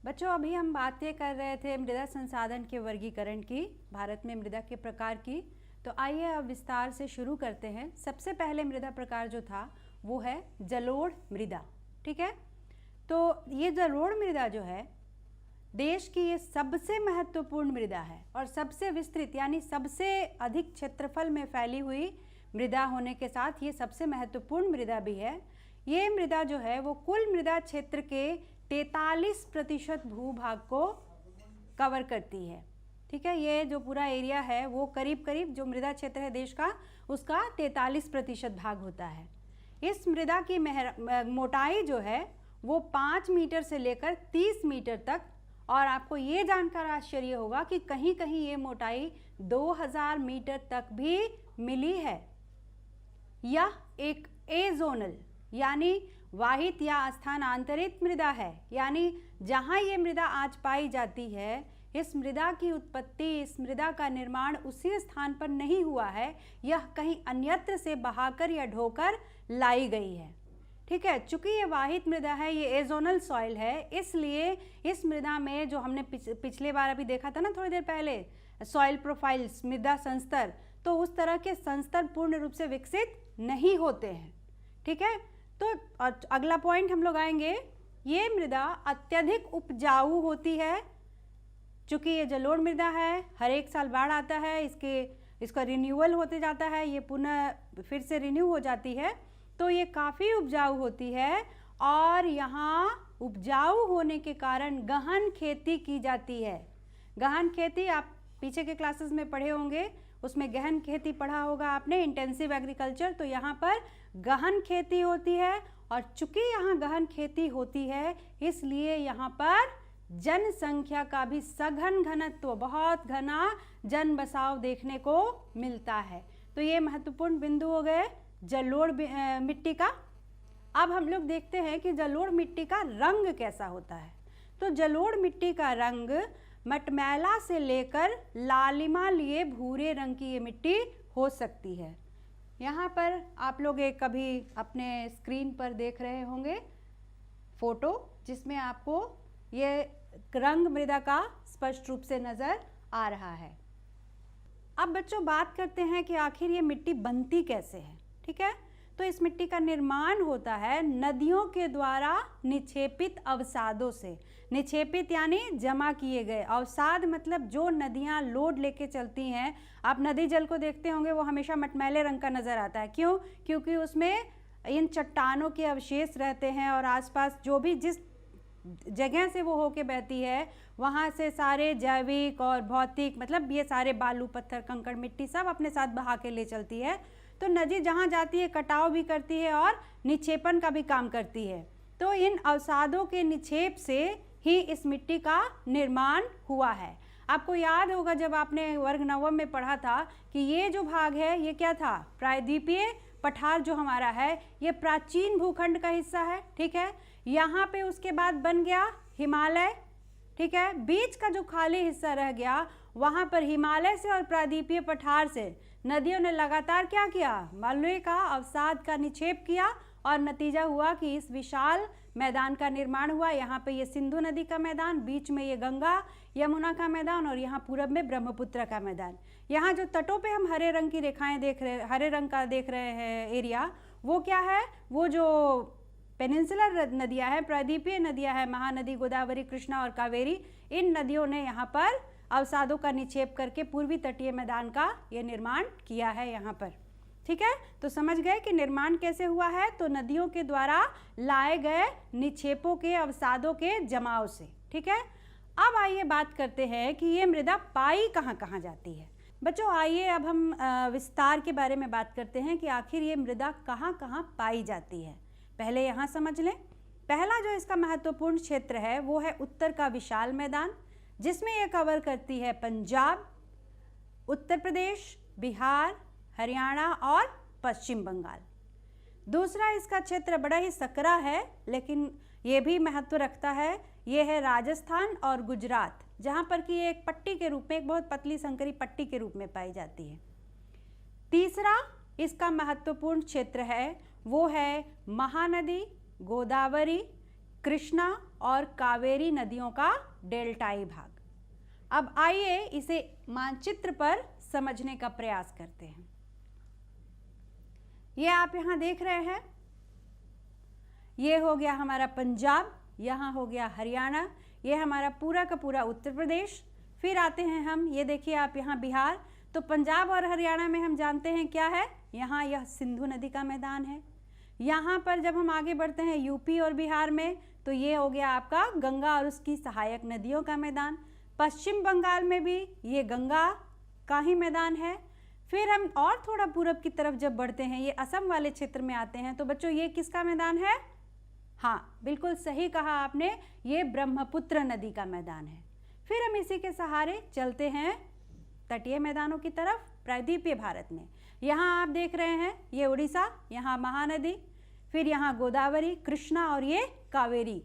बच्चों, अभी हम बातें कर रहे थे मृदा संसाधन के वर्गीकरण की, भारत में मृदा के प्रकार की। तो आइए अब विस्तार से शुरू करते हैं। सबसे पहले मृदा प्रकार जो था वो है जलोढ़ मृदा। ठीक है, तो ये जलोढ़ मृदा जो है देश की ये सबसे महत्वपूर्ण मृदा है और सबसे विस्तृत यानी सबसे अधिक क्षेत्रफल में फैली हुई मृदा होने के साथ ये सबसे महत्वपूर्ण मृदा भी है। ये मृदा जो है वो कुल मृदा क्षेत्र के 43% भूभाग को कवर करती है। ठीक है, ये जो पूरा एरिया है वो करीब करीब जो मृदा क्षेत्र है देश का उसका 43% भाग होता है। इस मृदा की मोटाई जो है वो 5 मीटर से लेकर 30 मीटर तक, और आपको ये जानकर आश्चर्य होगा कि कहीं कहीं ये मोटाई 2000 मीटर तक भी मिली है। यह एक एजोनल यानी वाहित या स्थानांतरित मृदा है, यानी जहाँ ये मृदा आज पाई जाती है इस मृदा की उत्पत्ति, इस मृदा का निर्माण उसी स्थान पर नहीं हुआ है, यह कहीं अन्यत्र से बहाकर या ढोकर लाई गई है। ठीक है, चूंकि ये वाहित मृदा है, ये एजोनल सॉइल है, इसलिए इस मृदा में जो हमने पिछले बार अभी देखा था ना थोड़ी देर पहले, सॉइल प्रोफाइल्स, मृदा संस्तर, तो उस तरह के संस्तर पूर्ण रूप से विकसित नहीं होते हैं। ठीक है, तो अगला पॉइंट हम लोग आएंगे, ये मृदा अत्यधिक उपजाऊ होती है। चूंकि ये जलोढ़ मृदा है, हर एक साल बाढ़ आता है, इसका रिन्यूअल होते जाता है, ये पुनः फिर से रिन्यू हो जाती है, तो ये काफ़ी उपजाऊ होती है। और यहाँ उपजाऊ होने के कारण गहन खेती की जाती है। गहन खेती आप पीछे के क्लासेस में पढ़े होंगे, उसमें गहन खेती पढ़ा होगा आपने, इंटेंसिव एग्रीकल्चर। तो यहाँ पर गहन खेती होती है, और चूंकि यहाँ गहन खेती होती है इसलिए यहाँ पर जनसंख्या का भी सघन घनत्व, बहुत घना जन बसाव देखने को मिलता है। तो ये महत्वपूर्ण बिंदु हो गए जलोढ़ मिट्टी का। अब हम लोग देखते हैं कि जलोढ़ मिट्टी का रंग कैसा होता है। तो जलोढ़ मिट्टी का रंग मटमैला से लेकर लालिमा लिए भूरे रंग की ये मिट्टी हो सकती है। यहाँ पर आप लोग एक कभी अपने स्क्रीन पर देख रहे होंगे फोटो, जिसमें आपको ये रंग मृदा का स्पष्ट रूप से नज़र आ रहा है। अब बच्चों बात करते हैं कि आखिर ये मिट्टी बनती कैसे है। ठीक है, तो इस मिट्टी का निर्माण होता है नदियों के द्वारा निक्षेपित अवसादों से। निक्षेपित यानी जमा किए गए, अवसाद मतलब जो नदियाँ लोड लेके चलती हैं। आप नदी जल को देखते होंगे वो हमेशा मटमैले रंग का नज़र आता है। क्यों? क्योंकि उसमें इन चट्टानों के अवशेष रहते हैं, और आसपास जो भी जिस जगह से वो होके बहती है वहाँ से सारे जैविक और भौतिक, मतलब ये सारे बालू, पत्थर, कंकड़, मिट्टी सब अपने साथ बहा के ले चलती है। तो नदी जहाँ जाती है कटाव भी करती है और निक्षेपण का भी काम करती है। तो इन अवसादों के निक्षेप से ही इस मिट्टी का निर्माण हुआ है। आपको याद होगा जब आपने वर्ग नवम में पढ़ा था कि ये जो भाग है ये क्या था, प्रायद्वीपीय पठार जो हमारा है ये प्राचीन भूखंड का हिस्सा है। ठीक है, यहाँ पे उसके बाद बन गया हिमालय। ठीक है, बीच का जो खाली हिस्सा रह गया वहाँ पर हिमालय से और प्रायद्वीपीय पठार से नदियों ने लगातार क्या किया, बालुए का अवसाद का निक्षेप किया, और नतीजा हुआ कि इस विशाल मैदान का निर्माण हुआ। यहाँ पे ये सिंधु नदी का मैदान, बीच में ये गंगा यमुना का मैदान, और यहाँ पूरब में ब्रह्मपुत्र का मैदान। यहाँ जो तटों पे हम हरे रंग की रेखाएं देख रहे, हरे रंग का देख रहे हैं एरिया, वो क्या है, वो जो पेनिनसुलर नदियाँ हैं, प्रायद्वीपीय नदियाँ हैं, महानदी, गोदावरी, कृष्णा और कावेरी, इन नदियों ने यहाँ पर अवसादों का निक्षेप करके पूर्वी तटीय मैदान का ये निर्माण किया है यहाँ पर। ठीक है, तो समझ गए कि निर्माण कैसे हुआ है, तो नदियों के द्वारा लाए गए निक्षेपों के, अवसादों के जमाव से। ठीक है, अब आइए बात करते हैं कि ये मृदा पाई कहाँ कहाँ जाती है। बच्चों आइए अब हम विस्तार के बारे में बात करते हैं कि आखिर ये मृदा कहाँ कहाँ पाई जाती है। पहले यहाँ समझ लें, पहला जो इसका महत्वपूर्ण क्षेत्र है वो है उत्तर का विशाल मैदान, जिसमें ये कवर करती है पंजाब, उत्तर प्रदेश, बिहार, हरियाणा और पश्चिम बंगाल। दूसरा इसका क्षेत्र बड़ा ही सकरा है लेकिन ये भी महत्व रखता है, ये है राजस्थान और गुजरात, जहाँ पर कि ये एक पट्टी के रूप में, एक बहुत पतली संकरी पट्टी के रूप में पाई जाती है। तीसरा इसका महत्वपूर्ण क्षेत्र है वो है महानदी, गोदावरी, कृष्णा और कावेरी नदियों का डेल्टाई भाग। अब आइए इसे मानचित्र पर समझने का प्रयास करते हैं। ये आप यहाँ देख रहे हैं, ये हो गया हमारा पंजाब, यहाँ हो गया हरियाणा, ये हमारा पूरा का पूरा उत्तर प्रदेश। फिर आते हैं हम, ये देखिए आप यहाँ बिहार। तो पंजाब और हरियाणा में हम जानते हैं क्या है, यहाँ यह सिंधु नदी का मैदान है। यहाँ पर जब हम आगे बढ़ते हैं यूपी और बिहार में, तो ये हो गया आपका गंगा और उसकी सहायक नदियों का मैदान। पश्चिम बंगाल में भी ये गंगा का ही मैदान है। फिर हम और थोड़ा पूरब की तरफ जब बढ़ते हैं, ये असम वाले क्षेत्र में आते हैं, तो बच्चों ये किसका मैदान है? हाँ, बिल्कुल सही कहा आपने, ये ब्रह्मपुत्र नदी का मैदान है। फिर हम इसी के सहारे चलते हैं तटीय मैदानों की तरफ प्रायद्वीपीय भारत में। यहाँ आप देख रहे हैं ये उड़ीसा, यहाँ महानदी, फिर यहाँ गोदावरी, कृष्णा और ये कावेरी,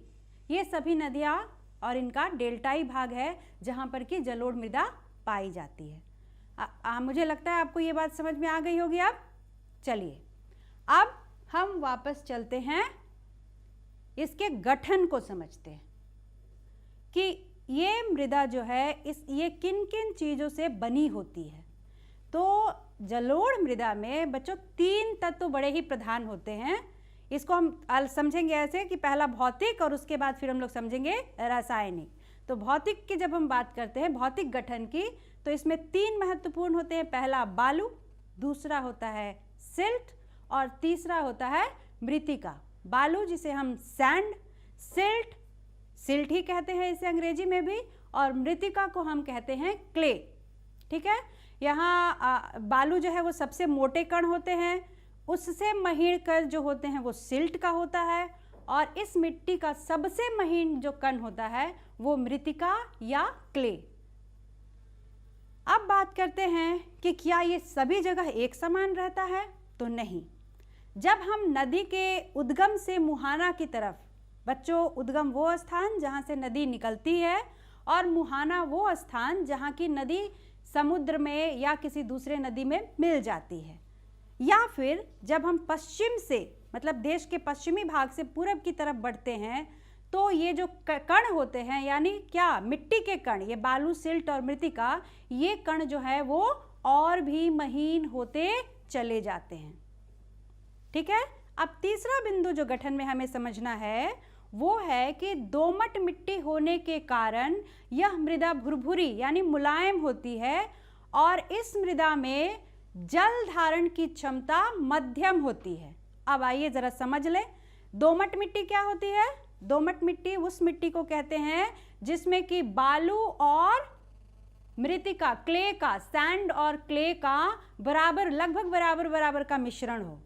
ये सभी नदियाँ और इनका डेल्टाई भाग है जहाँ पर कि जलोढ़ मृदा पाई जाती है। मुझे लगता है आपको ये बात समझ में आ गई होगी। अब चलिए, अब हम वापस चलते हैं, इसके गठन को समझते हैं कि ये मृदा जो है ये किन किन चीज़ों से बनी होती है। तो जलोढ़ मृदा में बच्चों 3 तत्व बड़े ही प्रधान होते हैं। इसको हम समझेंगे ऐसे कि पहला भौतिक और उसके बाद फिर हम लोग समझेंगे रासायनिक। तो भौतिक की जब हम बात करते हैं, भौतिक गठन की, तो इसमें 3 महत्वपूर्ण होते हैं। पहला बालू, दूसरा होता है सिल्ट और तीसरा होता है मृतिका। बालू जिसे हम सैंड, सिल्ट ही कहते हैं इसे अंग्रेजी में भी, और मृतिका को हम कहते हैं क्ले। ठीक है, यहाँ बालू जो है वो सबसे मोटे कण होते हैं, उससे महीन कण जो होते हैं वो सिल्ट का होता है, और इस मिट्टी का सबसे महीन जो कण होता है वो मृतिका या क्ले। अब बात करते हैं कि क्या ये सभी जगह एक समान रहता है? तो नहीं। जब हम नदी के उद्गम से मुहाना की तरफ, बच्चों उद्गम वो स्थान जहाँ से नदी निकलती है और मुहाना वो स्थान जहाँ की नदी समुद्र में या किसी दूसरे नदी में मिल जाती है, या फिर जब हम पश्चिम से मतलब देश के पश्चिमी भाग से पूरब की तरफ बढ़ते हैं, तो ये जो कण होते हैं, यानी क्या मिट्टी के कण, ये बालू, सिल्ट और मृतिका, ये कण जो है वो और भी महीन होते चले जाते हैं। ठीक है, अब तीसरा बिंदु जो गठन में हमें समझना है वो है कि दोमट मिट्टी होने के कारण यह मृदा भुरभुरी यानी मुलायम होती है, और इस मृदा में जल धारण की क्षमता मध्यम होती है। अब आइए जरा समझ लें, दोमट मिट्टी क्या होती है? दोमट मिट्टी उस मिट्टी को कहते हैं जिसमें कि बालू और मृतिका, क्ले का, सैंड और क्ले का बराबर, लगभग बराबर का मिश्रण हो,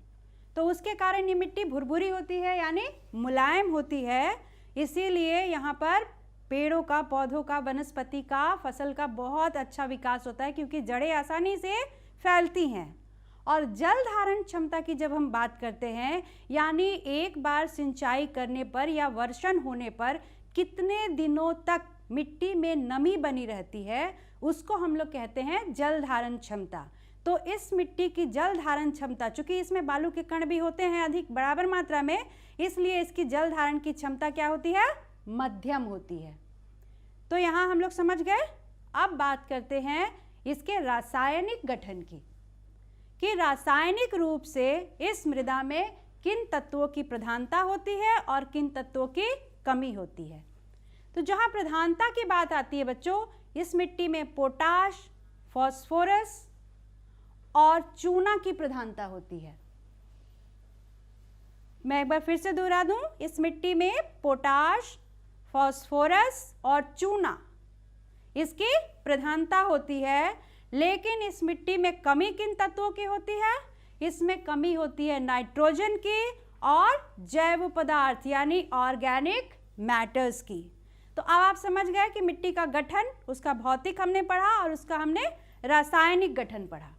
तो उसके कारण ये मिट्टी भुरभुरी होती है यानी मुलायम होती है। इसीलिए यहाँ पर पेड़ों का, पौधों का, वनस्पति का, फसल का बहुत अच्छा विकास होता है, क्योंकि जड़ें आसानी से फैलती हैं। और जल धारण क्षमता की जब हम बात करते हैं, यानी एक बार सिंचाई करने पर या वर्षण होने पर कितने दिनों तक मिट्टी में नमी बनी रहती है, उसको हम लोग कहते हैं जल धारण क्षमता। तो इस मिट्टी की जल धारण क्षमता, चूंकि इसमें बालू के कण भी होते हैं अधिक बराबर मात्रा में, इसलिए इसकी जल धारण की क्षमता क्या होती है? मध्यम होती है। तो यहाँ हम लोग समझ गए। अब बात करते हैं इसके रासायनिक गठन की, कि रासायनिक रूप से इस मृदा में किन तत्वों की प्रधानता होती है और किन तत्वों की कमी होती है। तो जहाँ प्रधानता की बात आती है बच्चों, इस मिट्टी में पोटाश, फास्फोरस और चूना की प्रधानता होती है। मैं एक बार फिर से दोहरा दूं, इस मिट्टी में पोटाश, फास्फोरस और चूना, इसकी प्रधानता होती है। लेकिन इस मिट्टी में कमी किन तत्वों की होती है? इसमें कमी होती है नाइट्रोजन की और जैव पदार्थ यानी ऑर्गेनिक मैटर्स की। तो अब आप समझ गए कि मिट्टी का गठन, उसका भौतिक हमने पढ़ा और उसका हमने रासायनिक गठन पढ़ा।